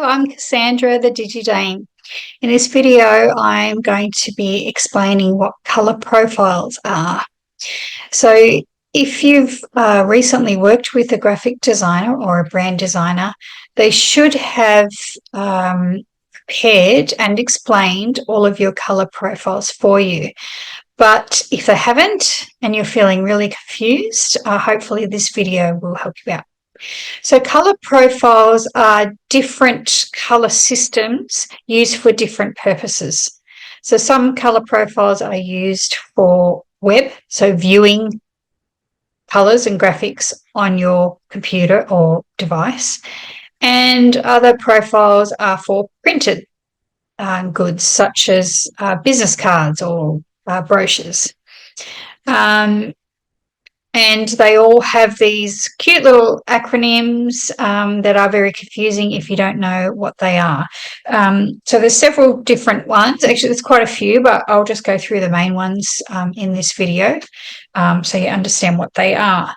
I'm Cassandra, the Digi Dame. In this video, I'm going to be explaining what colour profiles are. So if you've recently worked with a graphic designer or a brand designer, they should have prepared and explained all of your colour profiles for you. But if they haven't and you're feeling really confused, hopefully this video will help you out. So colour profiles are different colour systems used for different purposes. So some colour profiles are used for web, so viewing colours and graphics on your computer or device, and other profiles are for printed goods such as business cards or brochures. And they all have these cute little acronyms that are very confusing if you don't know what they are. So there's several different ones. Actually, there's quite a few, but I'll just go through the main ones in this video so you understand what they are.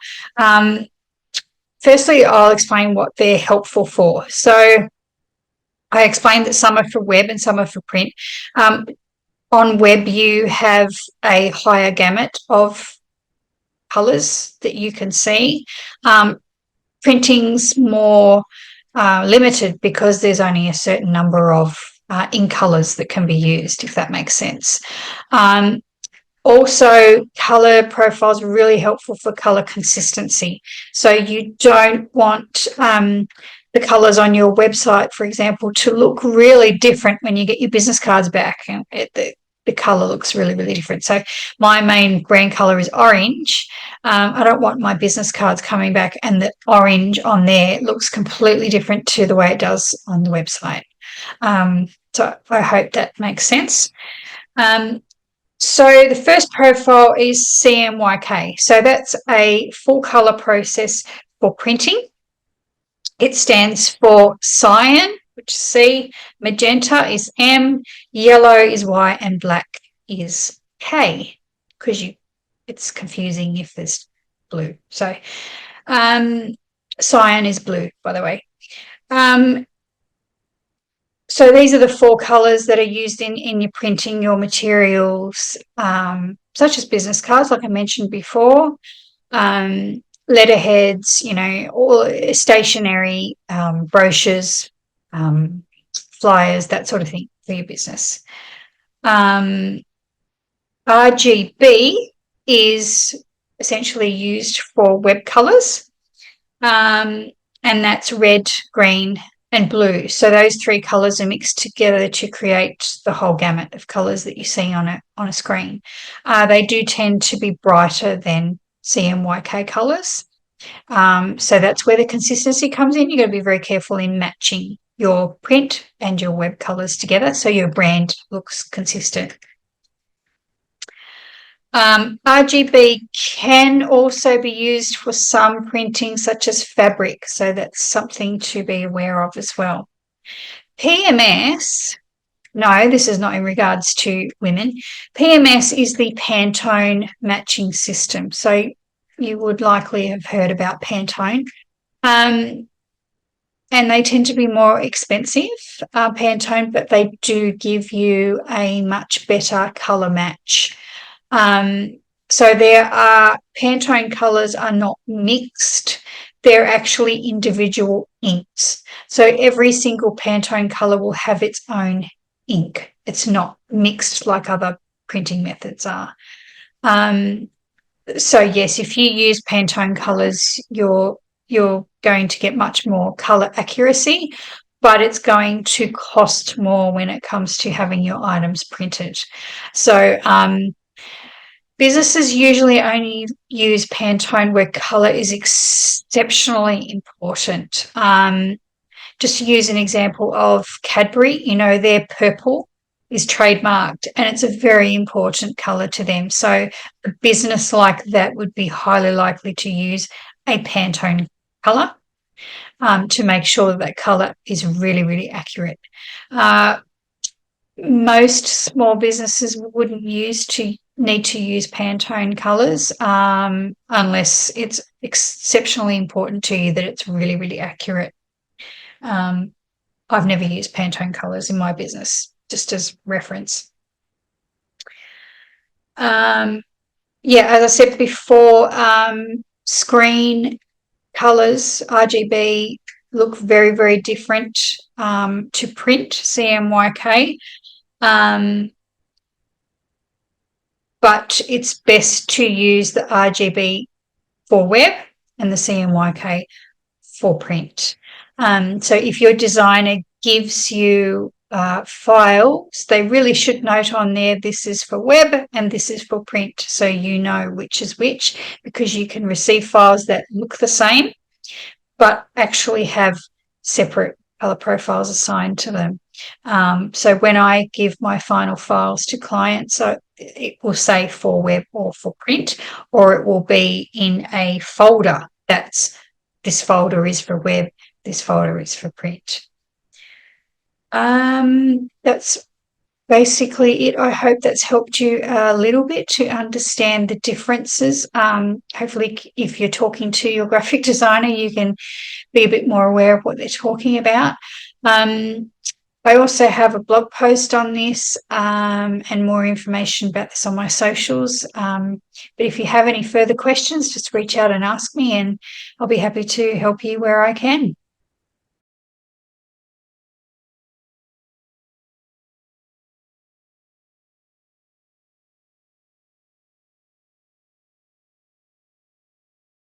Firstly, I'll explain what they're helpful for. So I explained that some are for web and some are for print. On web, you have a higher gamut of colours that you can see. Printing's more limited because there's only a certain number of ink colours that can be used, if that makes sense. Also, colour profiles are really helpful for colour consistency. So you don't want the colours on your website, for example, to look really different when you get your business cards back. The colour looks really, really different. So my main brand colour is orange. I don't want my business cards coming back and the orange on there looks completely different to the way it does on the website. So I hope that makes sense. So the first profile is CMYK. So that's a full colour process for printing. It stands for cyan, which is C, magenta is M, yellow is Y, and black is K, because it's confusing if there's blue. So cyan is blue, by the way. So these are the four colours that are used in your printing, your materials, such as business cards, like I mentioned before, letterheads, all stationery, brochures, flyers, that sort of thing for your business. RGB is essentially used for web colours, and that's red, green, and blue. So those three colours are mixed together to create the whole gamut of colours that you see on a screen. They do tend to be brighter than CMYK colours. So that's where the consistency comes in. You've got to be very careful in matching your print and your web colours together so your brand looks consistent. RGB can also be used for some printing such as fabric, so that's something to be aware of as well. PMS, no, this is not in regards to women. PMS is the Pantone matching system. So you would likely have heard about Pantone. And they tend to be more expensive, Pantone, but they do give you a much better colour match. So Pantone colours are not mixed, they're actually individual inks. So every single Pantone colour will have its own ink. It's not mixed like other printing methods are. So yes, if you use Pantone colours, you're going to get much more colour accuracy, but it's going to cost more when it comes to having your items printed. So businesses usually only use Pantone where colour is exceptionally important. Just to use an example of Cadbury, their purple is trademarked and it's a very important colour to them. So a business like that would be highly likely to use a Pantone colour to make sure that colour is really, really accurate. Most small businesses wouldn't need to use Pantone colours unless it's exceptionally important to you that it's really, really accurate. I've never used Pantone colors in my business, just as reference. Yeah, as I said before, screen colors, RGB, look very, very different to print, CMYK. But it's best to use the RGB for web and the CMYK for print. So if your designer gives you files, they really should note on there, this is for web and this is for print, so you know which is which, because you can receive files that look the same but actually have separate color profiles assigned to them. So when I give my final files to clients, so it will say for web or for print, or it will be in a folder that's, this folder is for web, this folder is for print. That's basically it. I hope that's helped you a little bit to understand the differences. Hopefully, if you're talking to your graphic designer, you can be a bit more aware of what they're talking about. I also have a blog post on this and more information about this on my socials. But if you have any further questions, just reach out and ask me, and I'll be happy to help you where I can.